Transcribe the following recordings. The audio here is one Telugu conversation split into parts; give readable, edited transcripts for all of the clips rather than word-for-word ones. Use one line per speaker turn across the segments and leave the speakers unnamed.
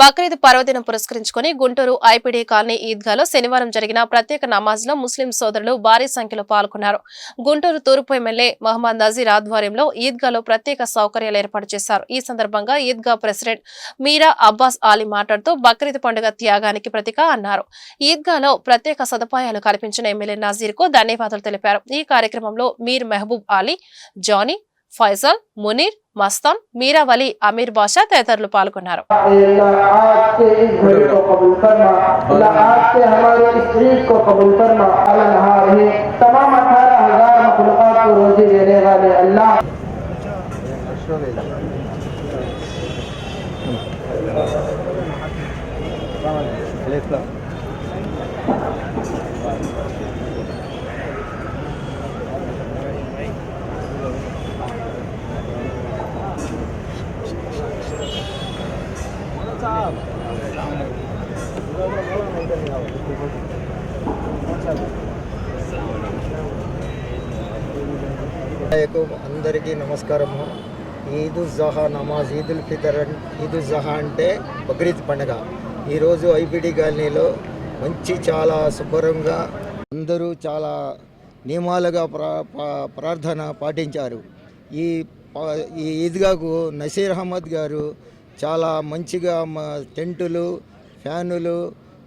బక్రీద్ పర్వదినం పురస్కరించుకుని గుంటూరు ఐపీడీ కాలనీ ఈద్గాలో శనివారం జరిగిన ప్రత్యేక నమాజ్లో ముస్లిం సోదరులు భారీ సంఖ్యలో పాల్గొన్నారు. గుంటూరు తూర్పు ఎమ్మెల్యే మహమ్మద్ నజీర్ ఆధ్వర్యంలో ఈద్గాలో ప్రత్యేక సౌకర్యాలు ఏర్పాటు చేశారు. ఈ సందర్భంగా ఈద్గా ప్రెసిడెంట్ మీరా అబ్బాస్ ఆలీ మాట్లాడుతూ బక్రీద్ పండుగ త్యాగానికి ప్రతీక అన్నారు. ఈద్గాలో ప్రత్యేక సదుపాయాలు కల్పించిన ఎమ్మెల్యే నజీర్ కు ధన్యవాదాలు తెలిపారు. ఈ కార్యక్రమంలో మీర్ మెహబూబ్ అలీ, జానీ, ఫైజల్, మునీర్, మస్తాన్, మీరా వలి, అమీర్ బాషా తదితరులు పాల్గొన్నారు.
అందరికీ నమస్కారము. ఈదుల్ జహా నమాజ్, ఈదుల్ ఫితర్, ఈదుల్ జహా అంటే బక్రీద్ పండుగ. ఈరోజు ఐపీడీ కాలనీలో చాలా శుభ్రంగా అందరూ చాలా నియమాలుగా ప్రార్థన పాటించారు. ఈ ఈద్గాకు నసీర్ అహ్మద్ గారు చాలా మంచిగా టెంటులు, ఫ్యానులు,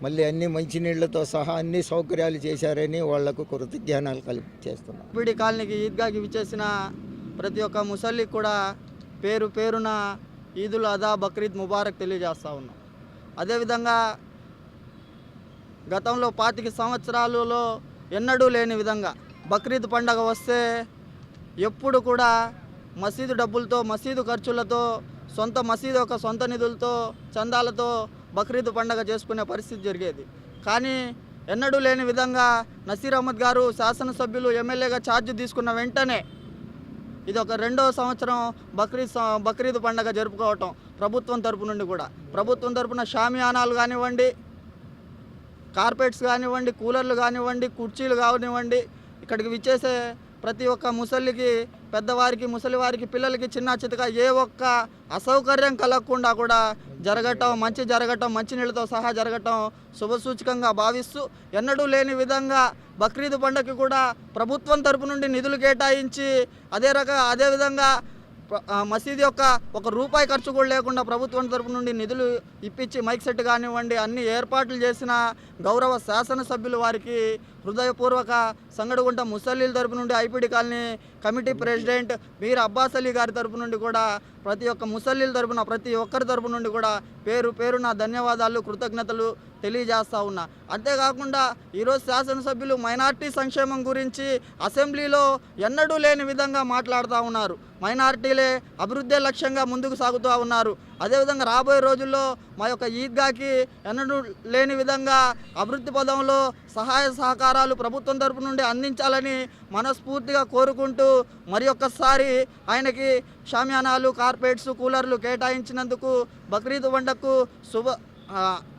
మళ్ళీ అన్ని మంచినీళ్లతో సహా అన్ని సౌకర్యాలు చేశారని వాళ్లకు కృతజ్ఞతలు చేస్తున్నాం.
ఐపీడీ కాలనీకి ఈద్గాకి విచ్చేసిన ప్రతి ఒక్క ముసల్లికి కూడా పేరు పేరున ఈదుల్ అదా, బక్రీద్ ముబారక్ తెలియజేస్తూ ఉన్నాం. అదేవిధంగా గతంలో 25 సంవత్సరాలలో ఎన్నడూ లేని విధంగా బక్రీద్ పండగ వస్తే ఎప్పుడు కూడా మసీదు డబ్బులతో, మసీదు ఖర్చులతో, మసీదు యొక్క సొంత నిధులతో, చందాలతో బక్రీద్ పండగ చేసుకునే పరిస్థితి జరిగేది. కానీ ఎన్నడూ లేని విధంగా నసీర్ అహ్మద్ గారు శాసనసభ్యులు ఎమ్మెల్యేగా ఛార్జ్ తీసుకున్న వెంటనే ఇది ఒక 2వ సంవత్సరం బక్రీద్ పండగ జరుపుకోవటం. ప్రభుత్వం తరపు నుండి కూడా, ప్రభుత్వం తరపున షామియానాలు కానివ్వండి, కార్పెట్స్ కానివ్వండి, కూలర్లు కానివ్వండి, కుర్చీలు కానివ్వండి, ఇక్కడికి విచ్చేసే ప్రతి ఒక్క ముసలికి, పెద్దవారికి, ముసలివారికి, పిల్లలకి, చిన్న చితక ఏ ఒక్క అసౌకర్యం కలగకుండా కూడా జరగటం, మంచి నీళ్ళతో సహా జరగటం శుభసూచకంగా భావిస్తూ ఎన్నడూ లేని విధంగా బక్రీద్ పండుగకి కూడా ప్రభుత్వం తరపు నుండి నిధులు కేటాయించి అదేవిధంగా మసీదు యొక్క ₹1 ఖర్చు కూడా లేకుండా ప్రభుత్వం తరపు నుండి నిధులు ఇప్పించి మైక్ సెట్ కానివ్వండి అన్ని ఏర్పాట్లు చేసిన గౌరవ శాసనసభ్యులు వారికి హృదయపూర్వక సంగడుగుంట ముసల్లీల తరపు నుండి ఐపీడీ కాలనీ కమిటీ ప్రెసిడెంట్ మీర్ అబ్బాస్ అలీ గారి తరపు నుండి కూడా ప్రతి ఒక్క ముసల్లీల తరపున ప్రతి ఒక్కరి తరపు నుండి కూడా పేరున ధన్యవాదాలు, కృతజ్ఞతలు తెలియజేస్తూ ఉన్నా. అంతేకాకుండా ఈరోజు శాసనసభ్యులు మైనార్టీ సంక్షేమం గురించి అసెంబ్లీలో ఎన్నడూ లేని విధంగా మాట్లాడుతూ ఉన్నారు. మైనార్టీలే అభివృద్ధి లక్ష్యంగా ముందుకు సాగుతూ ఉన్నారు. అదేవిధంగా రాబోయే రోజుల్లో మా యొక్క ఈద్గాకి ఎన్నడూ లేని విధంగా అభివృద్ధి పదంలో సహాయ సహకారాలు ప్రభుత్వం తరపు నుండి అందించాలని మనస్ఫూర్తిగా కోరుకుంటూ మరి ఒక్కసారి ఆయనకి షామియానాలు, కార్పెట్స్, కూలర్లు కేటాయించినందుకు, బక్రీద్ పండగకు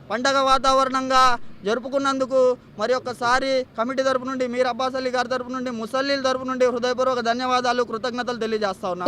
పండగ వాతావరణంగా జరుపుకున్నందుకు మరి ఒక్కసారి కమిటీ తరపు నుండి, మీర్ అబ్బాస్ అలీ గారి తరపు నుండి, ముసల్లీల తరపు నుండి హృదయపూర్వక ధన్యవాదాలు, కృతజ్ఞతలు తెలియజేస్తా ఉన్నాను.